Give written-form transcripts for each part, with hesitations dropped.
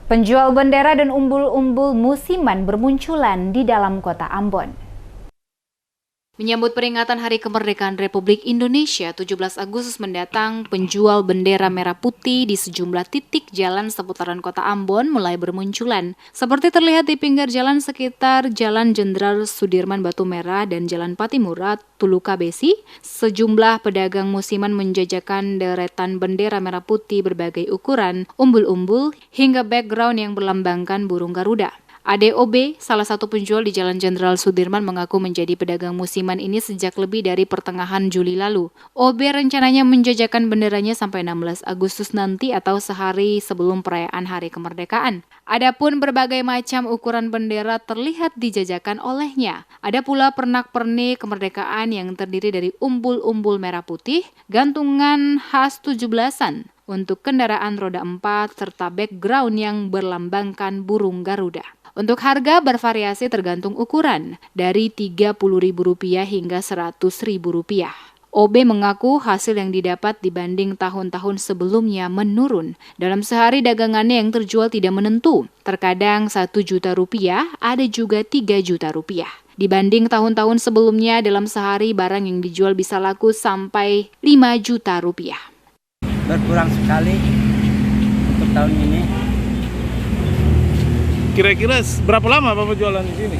Penjual bendera dan umbul-umbul musiman bermunculan di dalam kota Ambon. Menyambut peringatan Hari Kemerdekaan Republik Indonesia 17 Agustus mendatang, penjual bendera merah putih di sejumlah titik jalan seputaran kota Ambon mulai bermunculan. Seperti terlihat di pinggir jalan sekitar Jalan Jenderal Sudirman Batu Merah dan Jalan Patimurat, Tuluka Besi, sejumlah pedagang musiman menjajakan deretan bendera merah putih berbagai ukuran, umbul-umbul, hingga background yang berlambangkan burung Garuda. ADOB, salah satu penjual di Jalan Jenderal Sudirman, mengaku menjadi pedagang musiman ini sejak lebih dari pertengahan Juli lalu. OB rencananya menjajakan benderanya sampai 16 Agustus nanti atau sehari sebelum perayaan Hari Kemerdekaan. Adapun berbagai macam ukuran bendera terlihat dijajakan olehnya. Ada pula pernak-pernik kemerdekaan yang terdiri dari umbul-umbul merah putih, gantungan khas 17-an untuk kendaraan roda 4, serta background yang berlambangkan burung Garuda. Untuk harga bervariasi tergantung ukuran, dari Rp30.000 hingga Rp100.000. OB mengaku hasil yang didapat dibanding tahun-tahun sebelumnya menurun. Dalam sehari dagangannya yang terjual tidak menentu. Terkadang Rp1 juta, ada juga Rp3 juta. Dibanding tahun-tahun sebelumnya, dalam sehari barang yang dijual bisa laku sampai Rp5 juta. Berkurang sekali untuk tahun ini. Kira-kira berapa lama Bapak jualan di sini?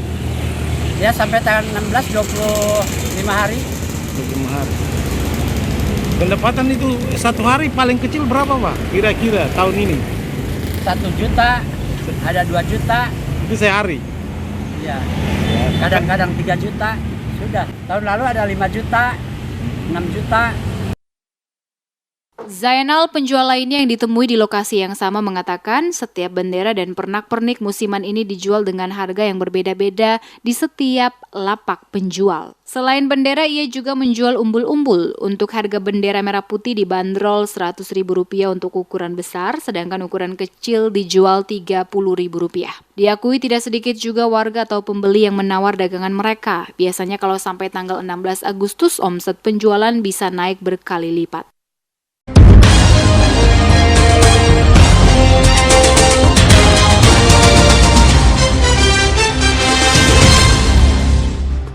Ya sampai tanggal 16, 25 hari. 25 hari. Pendapatan itu satu hari paling kecil berapa Pak? Kira-kira tahun ini? 1 juta, ada 2 juta. Itu sehari? Iya, kadang-kadang 3 juta. Sudah, tahun lalu ada 5 juta, 6 juta. Zainal, penjual lainnya yang ditemui di lokasi yang sama, mengatakan setiap bendera dan pernak-pernik musiman ini dijual dengan harga yang berbeda-beda di setiap lapak penjual. Selain bendera, ia juga menjual umbul-umbul. Untuk harga bendera merah putih dibanderol Rp100.000 untuk ukuran besar, sedangkan ukuran kecil dijual Rp30.000. Diakui tidak sedikit juga warga atau pembeli yang menawar dagangan mereka. Biasanya kalau sampai tanggal 16 Agustus, omset penjualan bisa naik berkali lipat.